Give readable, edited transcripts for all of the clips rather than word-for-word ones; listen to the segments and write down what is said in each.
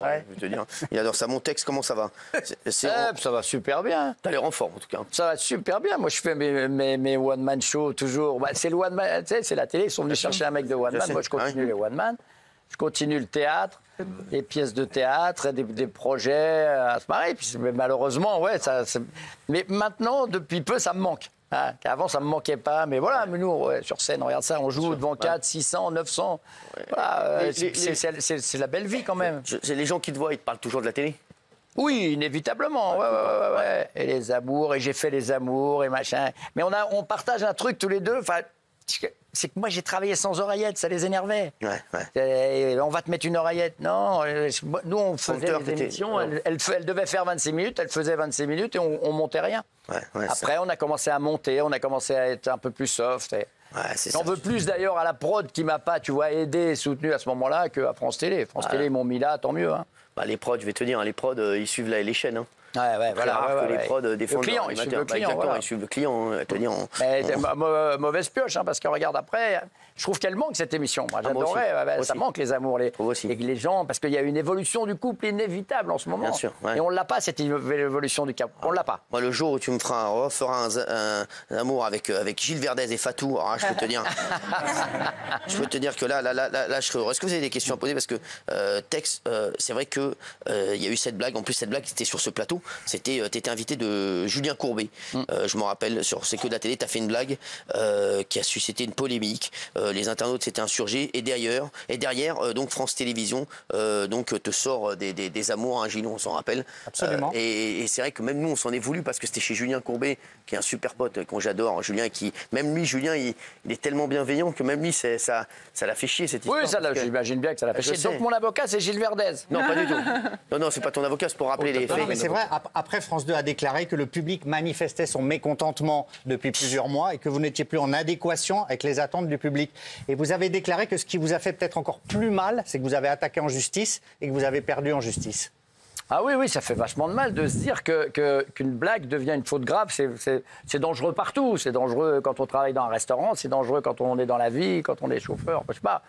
Ouais. Je veux te dire. Il adore ça. Mon texte, comment ça va? Ça va super bien. T'as l'air en forme, en tout cas. Ça va super bien. Moi, je fais mes one-man shows toujours. Bah, c'est le one-man, tu sais, c'est la télé. Ils sont venus chercher un mec de one-man. Moi, je continue les one-man. Je continue le théâtre, les pièces de théâtre, des projets à se marrer. Puis, malheureusement, ouais, mais maintenant, depuis peu, ça me manque. Hein, avant, ça ne me manquait pas. Mais voilà, mais nous, ouais, sur scène, regarde ça, on joue devant 4, 600, 900. Ouais. Voilà, c'est la belle vie quand même. Les gens qui te voient, ils te parlent toujours de la télé? Oui, inévitablement. Ouais. Et les amours, et j'ai fait les amours, et machin. Mais on partage un truc tous les deux. Enfin, c'est que moi, j'ai travaillé sans oreillette, ça les énervait. Ouais. On va te mettre une oreillette. Non, nous, on faisait des émissions. Elle devait faire 26 minutes, elle faisait 26 minutes et on montait rien. Après, on a commencé à monter, on a commencé à être un peu plus soft. J'en veux plus d'ailleurs à la prod qui m'a pas, tu vois, aidé et soutenu à ce moment-là qu'à France Télé. France Télé, ils m'ont mis là, tant mieux. Hein. Bah, les prods, je vais te dire, les prods, ils suivent les chaînes. Hein. Voilà. Les prods défendent le client, ils suivent le client. Exactement, ils suivent le client. Mauvaise pioche, hein, parce que regarde après, je trouve qu'elle manque cette émission. Moi, j'adorais. Ça manque les amours, les gens, parce qu'il y a une évolution du couple inévitable en ce moment. Bien sûr. Ouais. Et on l'a pas cette évolution du couple. On l'a pas. Moi, le jour où tu me feras un amour avec Gilles Verdez et Fatou, alors là, je peux te dire, je peux te dire que là, je serais heureux. Est-ce que vous avez des questions à poser? Parce que Tex, c'est vrai que il y a eu cette blague. En plus, cette blague, c'était sur ce plateau. T'étais invité de Julien Courbet. Je me rappelle, sur C'est que de la télé, t'as fait une blague qui a suscité une polémique. Les internautes s'étaient insurgés. Et derrière, donc France Télévisions donc te sort des amours, hein, Gilles, on s'en rappelle. Absolument. Et c'est vrai que même nous, on s'en est voulu parce que c'était chez Julien Courbet, qui est un super pote, qu'on j'adore. Julien, même lui, Julien, il est tellement bienveillant que même lui, ça l'a fait chier cette histoire. Oui, j'imagine bien que ça l'a fait chier. Donc mon avocat, c'est Gilles Verdez. Non, pas du tout. Non, c'est pas ton avocat, c'est pour rappeler les faits. Non, mais c'est vrai, après France 2 a déclaré que le public manifestait son mécontentement depuis plusieurs mois et que vous n'étiez plus en adéquation avec les attentes du public. Et vous avez déclaré que ce qui vous a fait peut-être encore plus mal, c'est que vous avez attaqué en justice et que vous avez perdu en justice. Ah oui, ça fait vachement de mal de se dire qu'une blague devient une faute grave. C'est dangereux partout. C'est dangereux quand on travaille dans un restaurant, c'est dangereux quand on est dans la vie, quand on est chauffeur. Je sais pas.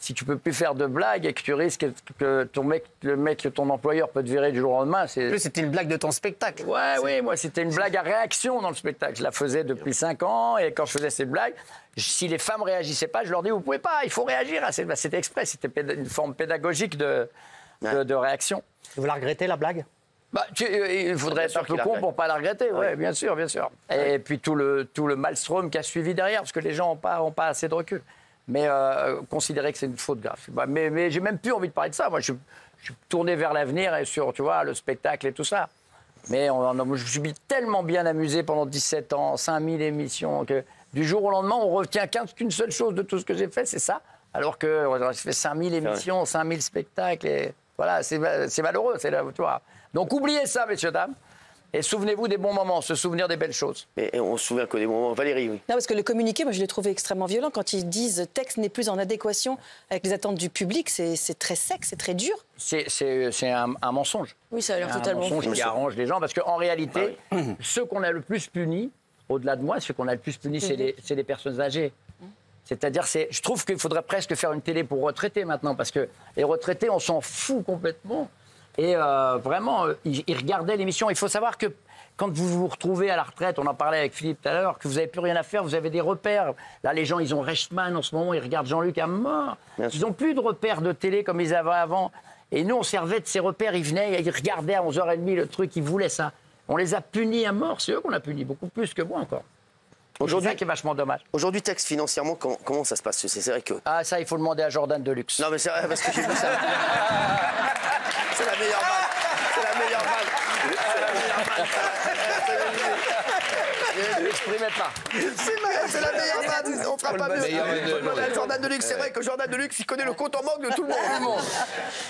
Si tu peux plus faire de blagues et que tu risques que ton employeur peut te virer du jour au lendemain, C'était une blague de ton spectacle. Oui, moi c'était une blague à réaction dans le spectacle. Je la faisais depuis 5 ans et quand je faisais cette blague, si les femmes réagissaient pas, je leur dis vous pouvez pas, il faut réagir. C'était exprès, c'était une forme pédagogique de réaction. Vous la regrettez la blague? Il faudrait être un peu con pour pas la regretter, oui, bien sûr. Et puis tout le maelstrom qui a suivi derrière, parce que les gens ont pas assez de recul. Mais considérer que c'est une faute grave. Mais j'ai même plus envie de parler de ça. Moi, je suis tourné vers l'avenir et sur, tu vois, le spectacle et tout ça. Mais je me suis tellement bien amusé pendant 17 ans, 5000 émissions, que du jour au lendemain, on retient qu'une seule chose de tout ce que j'ai fait, c'est ça. Alors que j'ai fait 5000 émissions, 5000 spectacles. Et voilà, c'est malheureux. Tu vois. Donc oubliez ça, messieurs, dames. Et souvenez-vous des bons moments, se souvenir des belles choses. Et on se souvient que des moments. Valérie, oui. Non, parce que le communiqué, moi, je l'ai trouvé extrêmement violent. Quand ils disent « texte n'est plus en adéquation avec les attentes du public », c'est très sec, c'est très dur. C'est un mensonge. Oui, ça a l'air totalement fou. Un mensonge qui arrange les gens. Parce qu'en réalité, ceux qu'on a le plus punis, au-delà de moi, ceux qu'on a le plus punis, c'est les personnes âgées. C'est-à-dire, je trouve qu'il faudrait presque faire une télé pour retraités maintenant. Parce que les retraités, on s'en fout complètement. Et vraiment, ils regardaient l'émission. Il faut savoir que quand vous vous retrouvez à la retraite, on en parlait avec Philippe tout à l'heure, que vous n'avez plus rien à faire, vous avez des repères. Là, les gens, ils ont Reichmann en ce moment, ils regardent Jean-Luc à mort. Ils n'ont plus de repères de télé comme ils avaient avant. Et nous, on servait de ces repères. Ils venaient, ils regardaient à 11h30 le truc, ils voulaient ça. On les a punis à mort. C'est eux qu'on a punis, beaucoup plus que moi encore. Aujourd'hui, c'est ça qui est vachement dommage. Aujourd'hui, Tex, financièrement, comment ça se passe? C'est vrai que... Ah, ça, il faut demander à Jordan Deluxe. Non, mais c'est vrai, parce que j'ai vu ça. C'est la meilleure balle. C'est la meilleure balle. C'est la meilleure balle. Je m'exprimais pas. C'est la meilleure balle. On fera pas mieux. Jordan Deluxe, c'est vrai que Jordan Deluxe, il connaît le compte en banque de tout le monde.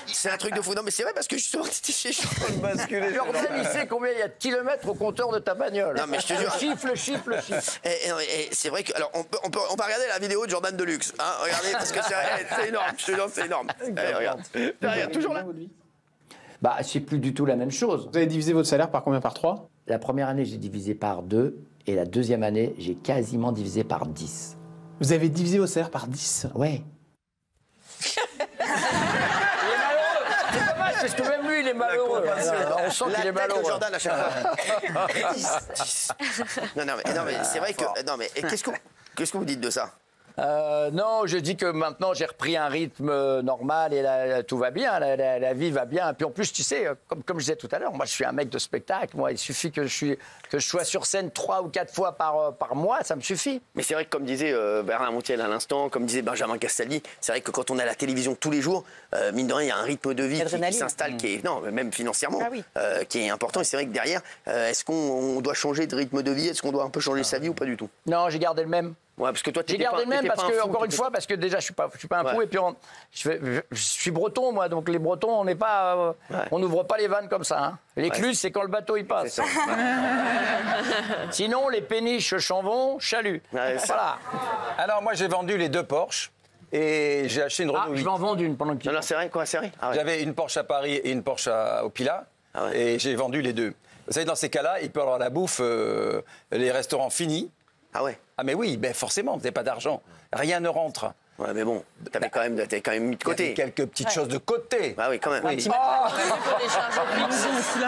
C'est un truc de fou. Non, mais c'est vrai parce que justement, c'était chez Jordan. Jordan, il sait combien il y a de kilomètres au compteur de ta bagnole. Non, mais je te jure. Le chiffre. Et c'est vrai que. Alors, on va regarder la vidéo de Jordan Deluxe. Hein, regardez, parce que c'est énorme. Je te jure, c'est énorme. Regarde. Derrière, toujours là. C'est plus du tout la même chose. Vous avez divisé votre salaire par combien? Par 3? La première année, j'ai divisé par 2. Et la deuxième année, j'ai quasiment divisé par 10. Vous avez divisé votre salaire par 10? Ouais. Il est malheureux. C'est dommage parce que même lui, il est malheureux. On sent qu'il est La tête de malheureux. Jordan à chaque fois. non, mais c'est vrai que... Non, mais qu'est-ce que vous dites de ça? Non, je dis que maintenant j'ai repris un rythme normal et là, tout va bien, la vie va bien. Puis en plus, tu sais, comme je disais tout à l'heure, moi je suis un mec de spectacle. Moi, il suffit que je sois sur scène 3 ou 4 fois par mois, ça me suffit. Mais c'est vrai que comme disait Bernard Montiel à l'instant, comme disait Benjamin Castaldi, c'est vrai que quand on a la télévision tous les jours, mine de rien, il y a un rythme de vie qui s'installe, qui est, non, même financièrement, qui est important. Et c'est vrai que derrière, est-ce qu'on doit changer de rythme de vie? Est-ce qu'on doit un peu changer sa vie ou pas du tout? Non, j'ai gardé le même. Ouais, parce que toi, J'ai gardé le même parce que, encore une fois, parce que déjà, je suis pas un fou. Et puis, je suis breton, moi. Donc, les Bretons, on n'est pas. On n'ouvre pas les vannes comme ça. Hein. L'écluse, c'est quand le bateau il passe. Sinon, les péniches, Chambon, chalut. Voilà. Alors, moi, j'ai vendu les 2 Porsche. Et j'ai acheté une Renault 8. Je vais en vendre une pendant que tu... Non, c'est vrai, quoi, c'est vrai. J'avais une Porsche à Paris et une Porsche au Pilat. Et j'ai vendu les 2. Vous savez, dans ces cas-là, il peut y avoir la bouffe, les restaurants finis. Ah ouais. Ah mais oui, ben forcément, vous n'avez pas d'argent. Rien ne rentre. Ouais, mais bon, t'avais quand même mis de côté. Quelques petites choses de côté. Ah oui, quand même. Oui.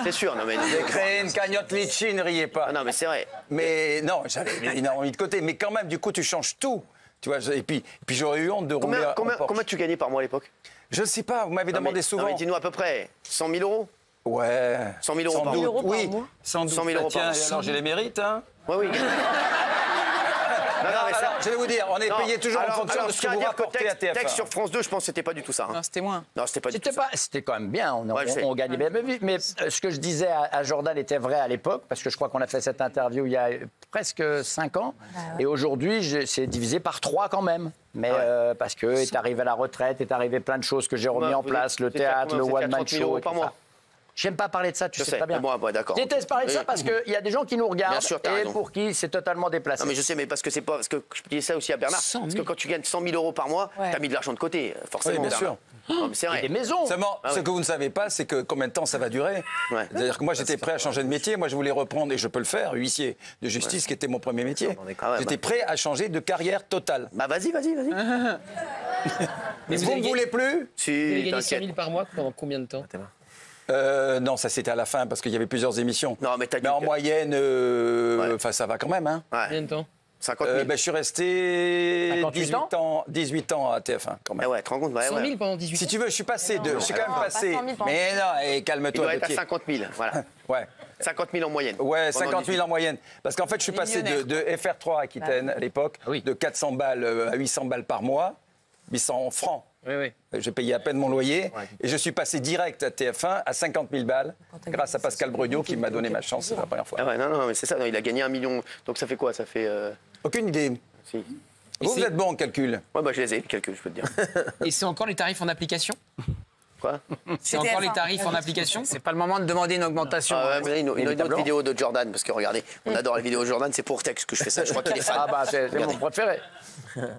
C'est sûr, non mais... J'ai créé une cagnotte litchi, ne riez pas. Ah non, mais c'est vrai. Mais non, j'avais énormément mis de côté. Mais quand même, du coup, tu changes tout. Tu vois, et puis j'aurais eu honte de rouler en Porsche. Combien tu gagnais par mois à l'époque? Je ne sais pas, vous m'avez demandé souvent. Non mais dis-nous à peu près, 100 000 euros? Ouais. 100 000 euros par mois? Oui, sans doute. 100 000 euros par mois. Tiens, alors j'ai les mérites, hein? Oui. Alors, je vais vous dire, on est payé toujours en fonction de ce que vous rapportez à TF1. Texte sur France 2, je pense que c'était pas du tout ça. Non, c'était moins. Non, c'était pas du tout ça. C'était quand même bien, Ouais, on gagnait bien. Mais ce que je disais à Jordan était vrai à l'époque, parce que je crois qu'on a fait cette interview il y a presque 5 ans. Et aujourd'hui, c'est divisé par 3 quand même. Mais parce que est arrivé à la retraite, est arrivé plein de choses que j'ai remis en place, le théâtre, le one-man show. Par mois. J'aime pas parler de ça, tu sais très bien. Moi, d'accord. Je déteste parler de ça parce qu'il y a des gens qui nous regardent Bien sûr, t'as et raison. pour qui c'est totalement déplacé. Non mais je sais, mais parce que c'est pas... Parce que je disais ça aussi à Bernard. Parce que quand tu gagnes 100 000 euros par mois, t'as mis de l'argent de côté, forcément. Oui, bien Bernard. Non, mais c'est vrai. Des maisons. Seulement, ce que vous ne savez pas, c'est que combien de temps ça va durer. Ouais. C'est-à-dire que moi, j'étais prêt à changer de métier. Moi, je voulais reprendre, et je peux le faire, huissier de justice, qui était mon premier métier. J'étais prêt à changer de carrière totale. Bah vas-y. Mais vous ne voulez plus? Si, Vous avez gagné 100 t'inquiète. 000 par mois pendant combien de temps? Non, ça c'était à la fin parce qu'il y avait plusieurs émissions. Non, mais t'as dit en que- moyenne, ça va quand même. Hein. Combien de temps? 50 000. Je suis resté 58 18 ans à TF1 quand même. Eh ouais, tu te rends compte? 100 000 pendant 18 ans? Si tu veux, je suis passé de. Je suis quand même passé. 100 000 pendant- Mais non, et Il calme-toi doit de être à pied. 50 000, voilà. Ouais. 50 000 en moyenne. Ouais, Pendant 50 000 en 18. moyenne. Parce qu'en fait, je suis passé de FR3 à Aquitaine à l'époque, de 400 balles à 800 balles par mois, 800 francs. Oui. J'ai payé à peine mon loyer. Et je suis passé direct à TF1 à 50 000 balles, grâce à Pascal Brugno qui m'a donné ma chance la première fois. Ah ouais, non, mais c'est ça. Non, il a gagné 1 million. Donc ça fait quoi? Ça fait... Aucune idée. Si. Vous êtes bon en calcul. Ouais, bah je les ai, les calculs, je peux te dire. Et c'est encore les tarifs en application? Quoi? C'est encore les tarifs en application? C'est pas le moment de demander une augmentation. Ah ouais, mais une autre vidéo de Jordan, parce que regardez, on adore les vidéos de Jordan, c'est pour Tex que je fais ça, je crois qu'il est fan. Ah bah c'est mon préféré.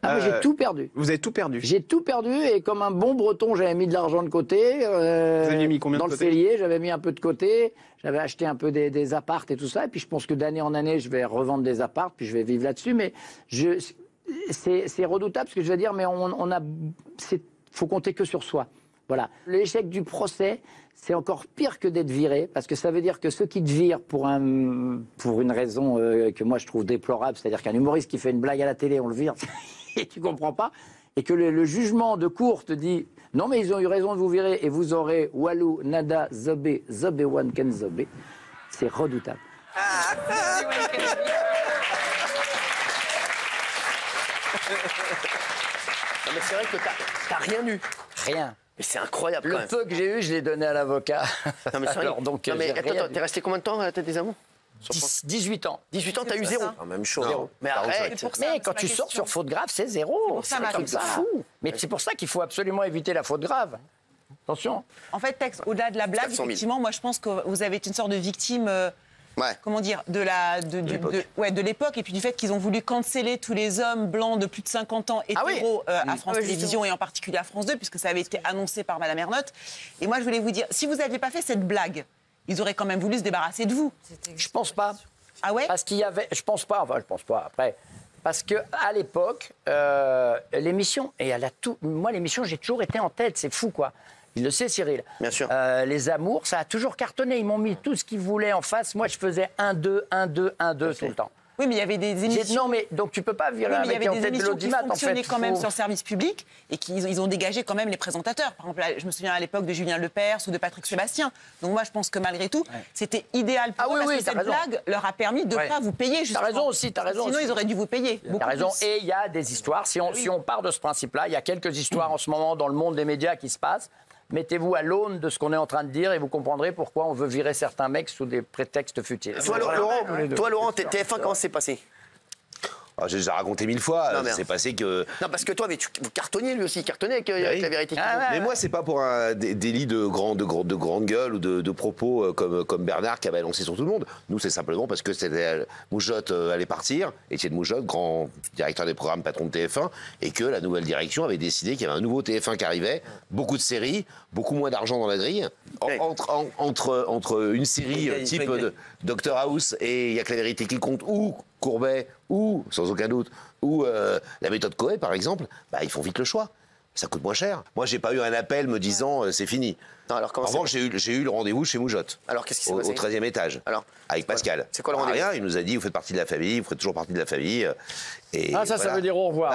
Ah, mais j'ai tout perdu. Vous avez tout perdu. J'ai tout perdu et comme un bon breton, j'avais mis de l'argent de côté. Vous aviez mis combien de dans le côté? félier, j'avais mis un peu de côté. J'avais acheté un peu des appartes et tout ça. Et puis je pense que d'année en année, je vais revendre des appartes, puis je vais vivre là-dessus. Mais c'est redoutable ce que je veux dire, mais faut compter que sur soi. Voilà. L'échec du procès, c'est encore pire que d'être viré, parce que ça veut dire que ceux qui te virent pour une raison que moi je trouve déplorable, c'est-à-dire qu'un humoriste qui fait une blague à la télé, on le vire, et tu comprends pas, et que le jugement de cour te dit non mais ils ont eu raison de vous virer et vous aurez walou, nada, zobé, zobé, one ken zobé, c'est redoutable. Non, mais c'est vrai que t'as rien eu. Rien. Mais c'est incroyable quand Le même. peu que j'ai eu, je l'ai donné à l'avocat. Non, mais c'est vrai. Alors, donc, non, mais j'ai attends, rien t'es resté combien de temps à la tête des amours? 18 ans. 18 ans, t'as eu zéro. Même chose. Zéro. Mais arrête. Mais quand tu sors sur faute grave, c'est zéro. ça, C'est ma comme question. ça. Fou. Mais c'est pour ça qu'il faut absolument éviter la faute grave. Attention. En fait, Tex, au-delà de la blague, 400 000. effectivement, moi je pense que vous avez été une sorte de victime. Ouais. Comment dire, de l'époque, et puis du fait qu'ils ont voulu canceller tous les hommes blancs de plus de 50 ans hétéros à France Télévisions et en particulier à France 2, puisque ça avait été annoncé par Madame Ernotte. Et moi, je voulais vous dire, si vous n'aviez pas fait cette blague, ils auraient quand même voulu se débarrasser de vous. Je pense pas. Ah ouais? Parce qu'il y avait. Je pense pas. Enfin, je pense pas. Après. Parce que à l'époque, l'émission, et elle a tout. Moi, l'émission, j'ai toujours été en tête. C'est fou, quoi. Il le sait, Cyril. Bien sûr. Les amours, ça a toujours cartonné. Ils m'ont mis tout ce qu'ils voulaient en face. Moi, je faisais 1-2, 1-2, 1-2 tout le temps. Oui, mais il y avait des émissions. Non, mais donc tu peux pas virer un mais il y mec qui est avait en des tête de émissions qui l'audimat, en fait. fonctionnaient quand même sur le service public et ils ont dégagé quand même les présentateurs. Par exemple, là, je me souviens à l'époque de Julien Lepers ou de Patrick Sébastien. Donc moi, je pense que malgré tout, c'était idéal pour eux parce que cette blague leur a permis de ne pas vous payer. T'as raison aussi, t'as raison. Sinon, ils auraient dû vous payer. T'as raison. Et il y a des histoires. Si on part de ce principe-là, il y a quelques histoires en ce moment dans le monde des médias qui se passent. Mettez-vous à l'aune de ce qu'on est en train de dire et vous comprendrez pourquoi on veut virer certains mecs sous des prétextes futiles. Toi, Laurent, TF1, comment c'est passé? Ah, j'ai déjà raconté 1000 fois. Non, mais C'est passé que. Non, parce que toi, mais vous cartonniez lui aussi, il cartonnait avec la vérité. Mais moi, c'est pas pour un délit de grande gueule ou de propos comme Bernard qui avait annoncé sur tout le monde. Nous, c'est simplement parce que Moujotte allait partir, Étienne Moujotte, grand directeur des programmes, patron de TF1, et que la nouvelle direction avait décidé qu'il y avait un nouveau TF1 qui arrivait, beaucoup de séries, beaucoup moins d'argent dans la grille. Entre une série type de Dr House et Il y a que la vérité qui compte, ou Courbet, ou, sans aucun doute, ou la méthode Coé, par exemple, bah, ils font vite le choix. Ça coûte moins cher. Moi, j'ai pas eu un appel me disant c'est fini. Non, alors, en revanche, j'ai eu le rendez-vous chez Moujotte. Alors, qu'est-ce qui s'est passé au 13e étage. Alors, avec Pascal. C'est quoi le rendez-vous? Rien, il nous a dit vous faites partie de la famille, vous ferez toujours partie de la famille. Et ça voilà. veut dire au revoir.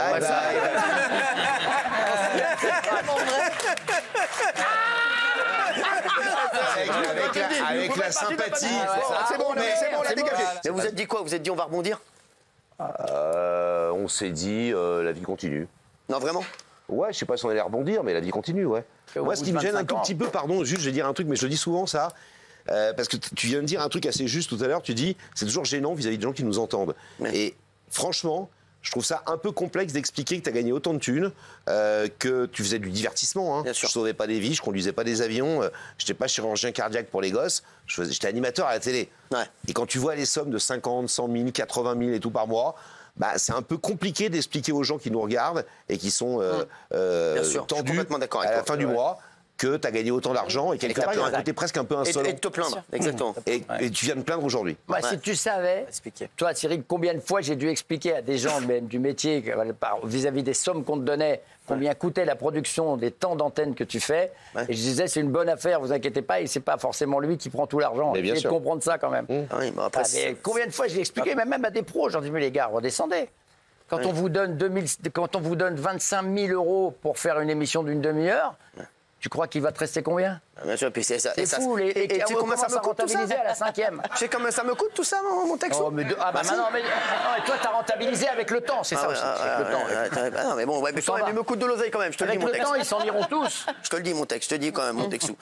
Avec la sympathie. C'est bon, on l'a dégagé. Mais vous êtes dit quoi? Vous êtes dit on va rebondir? On s'est dit la vie continue. Non, vraiment? Ouais, je sais pas si on allait rebondir, mais la vie continue, ouais. Moi, ce qui me gêne un tout petit peu, pardon, juste, je vais dire un truc, mais je le dis souvent, ça, parce que tu viens de dire un truc assez juste tout à l'heure, tu dis, c'est toujours gênant vis-à-vis des gens qui nous entendent. Ouais. Et franchement, je trouve ça un peu complexe d'expliquer que tu as gagné autant de thunes, que tu faisais du divertissement. Hein. Je sauvais pas des vies, je conduisais pas des avions, je n'étais pas chirurgien cardiaque pour les gosses, j'étais animateur à la télé. Ouais. Et quand tu vois les sommes de 50, 100 000, 80 000 et tout par mois, bah, c'est un peu compliqué d'expliquer aux gens qui nous regardent et qui sont tendus à la fin du mois que tu as gagné autant d'argent et quelque part, il y a un côté presque un peu insolent. Et de te plaindre, exactement. Et tu viens de plaindre aujourd'hui. Bah, si tu savais, toi, Cyril, combien de fois j'ai dû expliquer à des gens même du métier, vis-à-vis des sommes qu'on te donnait, combien coûtait la production des temps d'antenne que tu fais. Et je disais, c'est une bonne affaire, vous inquiétez pas, et c'est pas forcément lui qui prend tout l'argent. Essayez de comprendre ça quand même. Mais combien de fois j'ai expliqué, même à des pros, j'en dis, mais les gars, redescendez. Quand on vous donne 25 000 euros pour faire une émission d'une demi-heure, tu crois qu'il va te rester combien? Bien sûr, puis c'est fou. Et tu sais combien ça me coûte tout ça à la 5e? Tu sais combien ça me coûte tout ça, mon texte? Maintenant, mais toi, t'as rentabilisé avec le temps, c'est ça aussi. Non, mais bon, mais quand même, il me coûte de l'oseille quand même, je te le dis, mon texte. Avec le temps, ils s'en iront tous. Je te le dis, mon texte, je te dis quand même, mon texte.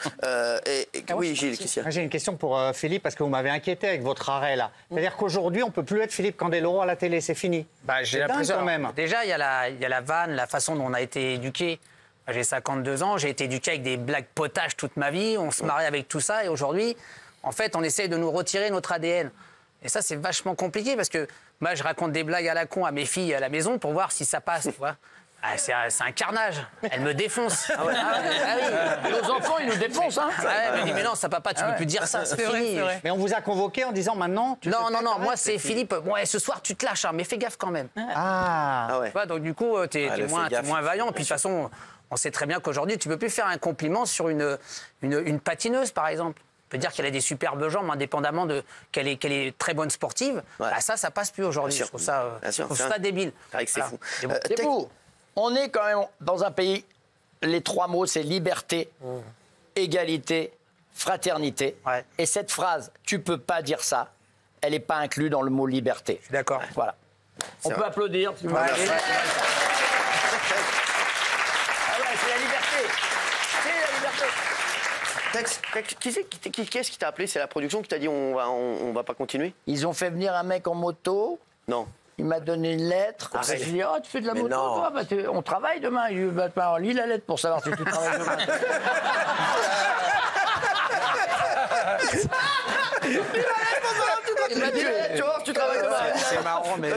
Oui, Gilles, qu'est-ce qu'il y a? J'ai une question pour Philippe, parce que vous m'avez inquiété avec votre arrêt, là. C'est-à-dire qu'aujourd'hui, on ne peut plus être Philippe Candeloro à la télé, c'est fini. J'ai l'impression, quand même. Déjà, il y a la vanne, la façon dont on a été éduqué. J'ai 52 ans, j'ai été éduqué avec des blagues potaches toute ma vie, on se marie avec tout ça, et aujourd'hui, en fait, on essaye de nous retirer notre ADN. Et ça, c'est vachement compliqué, parce que moi, je raconte des blagues à la con à mes filles à la maison pour voir si ça passe, tu vois. C'est un carnage. Elle me défonce. Ah oui. Nos enfants, ils nous défoncent. Hein. Elle me dit, mais non, ça papa, tu ne peux plus dire ça, c'est fini. Mais on vous a convoqué en disant maintenant... Non, moi c'est Philippe. Bon, ce soir, tu te lâches, hein, mais fais gaffe quand même. Ouais. Donc du coup, t'es moins vaillant. Puis de toute façon, on sait très bien qu'aujourd'hui, tu ne peux plus faire un compliment sur une patineuse, par exemple. On peut dire qu'elle a des superbes jambes, indépendamment qu'elle est très bonne sportive. Ouais. Bah, ça passe plus aujourd'hui. Je trouve ça débile. C'est fou. C'est fou. On est quand même dans un pays, les trois mots, c'est liberté, égalité, fraternité. Ouais. Et cette phrase, tu peux pas dire ça, elle n'est pas inclue dans le mot liberté. Je suis d'accord. Voilà. On peut applaudir, si vous voulez. C'est la liberté. C'est la liberté. Qu'est-ce qui t'a appelé? C'est la production qui t'a dit on va pas continuer? Ils ont fait venir un mec en moto. Non. Il m'a donné une lettre. Je lui ai dit, tu fais de la moto, toi? On travaille demain. Il lui dit, lis la lettre pour savoir si tu travailles demain. Il m'a dit, tu vois, tu travailles demain. C'est marrant, mais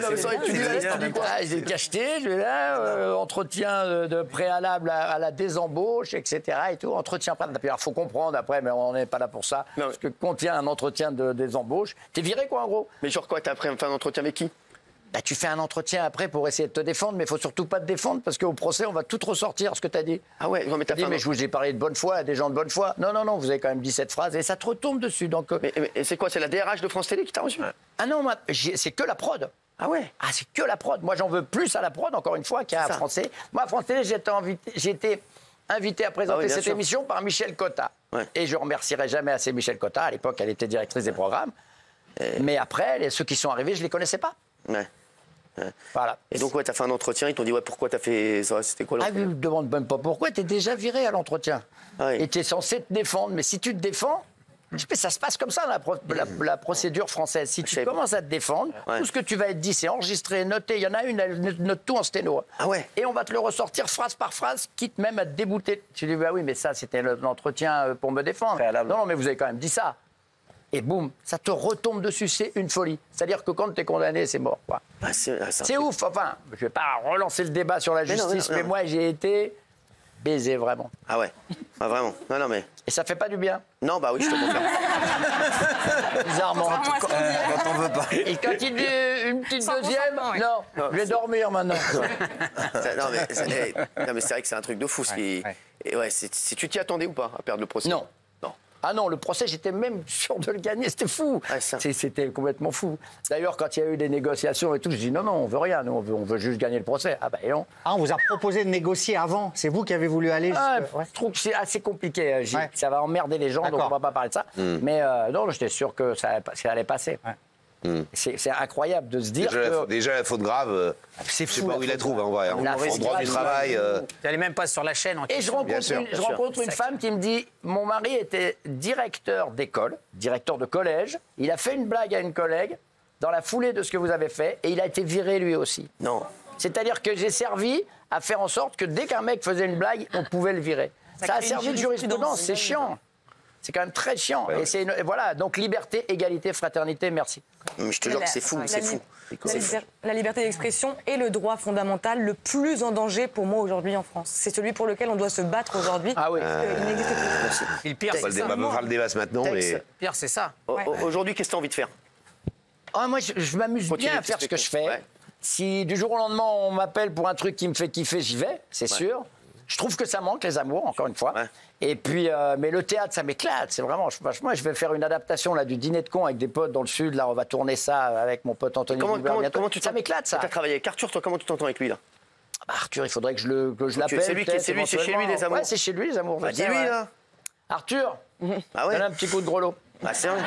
tu dis la lettre, tu dis quoi? J'ai cacheté, je vais là, entretien de préalable à la désembauche, etc. Et tout, entretien préalable. Il faut comprendre après, mais on n'est pas là pour ça. Non. Parce que contient un entretien de désembauche. T'es viré, quoi, en gros? Mais genre quoi, t'as fait un entretien avec qui? Bah, tu fais un entretien après pour essayer de te défendre, mais il faut surtout pas te défendre parce qu'au procès, on va tout ressortir ce que tu as dit. Ah ouais, non, mais t'as dit, mais je vous ai parlé de bonne foi à des gens de bonne foi. Non, non, non, vous avez quand même dit cette phrase et ça te retombe dessus. Donc, mais c'est quoi? C'est la DRH de France Télé qui t'a reçu? Ah non, c'est que la prod. Ah ouais? Ah, c'est que la prod. Moi, j'en veux plus à la prod, encore une fois, qu'à Français. Moi, à France Télé, j'ai été invité à présenter cette émission par Michel Cotta. Ouais. Et je remercierai jamais assez Michel Cotta. À l'époque, elle était directrice des programmes. Mais après, ceux qui sont arrivés, je les connaissais pas. Ouais. Voilà. Et donc, ouais, t'as fait un entretien, ils t'ont dit, ouais, pourquoi t'as fait ça? C'était quoi l'entretien? Ah, ils ne demandent même pas pourquoi, t'es déjà viré à l'entretien. Et t'es censé te défendre. Mais si tu te défends, ça se passe comme ça, la procédure française. Si tu commences à te défendre, tout ce que tu vas être dit, c'est enregistré, noté. Il y en a une, elle note tout en sténo. Ah ouais. Et on va te le ressortir phrase par phrase, quitte même à te débouter. Tu dis, bah oui, mais ça, c'était l'entretien pour me défendre. Non, mais vous avez quand même dit ça. Et boum, ça te retombe dessus, c'est une folie. C'est-à-dire que quand tu es condamné, c'est mort. Quoi. Ah, c'est ouf. Enfin, je ne vais pas relancer le débat sur la justice, mais moi, j'ai été baisé, vraiment. Ah ouais, ah, vraiment. Non, non, mais... Et ça fait pas du bien? Non, bah oui, je te confirme. Bizarrement. Quand on veut pas. Et quand il dit une petite deuxième, non, je vais dormir maintenant. Non, mais c'est vrai que c'est un truc de fou. Et ouais, si tu t'y attendais ou pas à perdre le procès? Non. Ah non, le procès, j'étais même sûr de le gagner, c'était fou. Ouais, c'était complètement fou. D'ailleurs, quand il y a eu des négociations et tout, je dis non, on veut rien, nous, on veut juste gagner le procès. Ah bah non. Ah, on vous a proposé de négocier avant, c'est vous qui avez voulu aller Je trouve que c'est assez compliqué, ça va emmerder les gens, donc on va pas parler de ça. Mais non, j'étais sûr que ça allait passer. C'est incroyable de se dire déjà la faute grave, c'est fou. Je sais pas où il la trouve, en vrai. En droit du travail. Elle n'est même pas sur la chaîne. Et je rencontre une femme qui me dit, mon mari était directeur d'école, directeur de collège. Il a fait une blague à une collègue dans la foulée de ce que vous avez fait et il a été viré lui aussi. Non. C'est-à-dire que j'ai servi à faire en sorte que dès qu'un mec faisait une blague, on pouvait le virer. Ça a servi de jurisprudence, c'est chiant. C'est quand même très chiant. Ouais. Et voilà, donc liberté, égalité, fraternité, merci. Mais je te jure que c'est fou, c'est fou. La liberté d'expression est le droit fondamental le plus en danger pour moi aujourd'hui en France. C'est celui pour lequel on doit se battre aujourd'hui. Ah oui. Il n'existe plus. Et le pire, c'est ça. On va faire le débat maintenant. Mais... Le pire, c'est ça. Aujourd'hui, qu'est-ce que tu as envie de faire? Moi, je m'amuse bien à faire ce que je fais. Ouais. Si du jour au lendemain, on m'appelle pour un truc qui me fait kiffer, j'y vais, c'est sûr. Je trouve que ça manque, les amours, encore une fois. Ouais. Et puis, mais le théâtre, ça m'éclate. C'est vraiment, moi, je vais faire une adaptation là, du Dîner de cons avec des potes dans le Sud. Là, on va tourner ça avec mon pote Anthony. Ça m'éclate, ça. Tu as travaillé avec Arthur, toi, comment tu t'entends avec lui, là? Arthur, il faudrait que je l'appelle. C'est chez lui, les amours. Ouais, c'est chez lui, les amours. Bah, dis-lui, là. Arthur, ah ouais. donne un petit coup de gros lot. Ah, c'est vrai.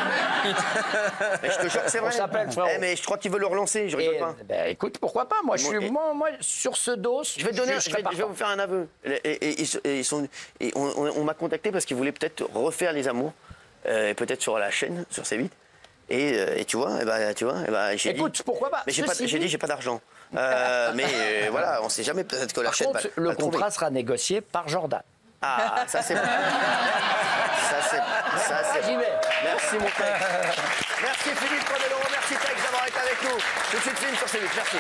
Mais je te jure que c'est vrai. On s'appelle, frérot. Mais je crois qu'il veut le relancer, je rigole pas. Ben, écoute, pourquoi pas? Moi, moi, sur ce dos, je vais vous faire un aveu. On m'a contacté parce qu'ils voulaient peut-être refaire les amours, peut-être sur la chaîne, sur C8. Et tu vois, écoute, pourquoi pas? Mais j'ai dit, j'ai pas d'argent. Mais voilà, on sait jamais, peut-être que la chaîne. Par contre, le contrat sera négocié par Jordan. Ah, ça c'est bon. Ça c'est. J'y vais. Merci mon père. Merci Philippe Rodello, merci Tex d'avoir été avec nous. Tout de suite film sur C8. Merci.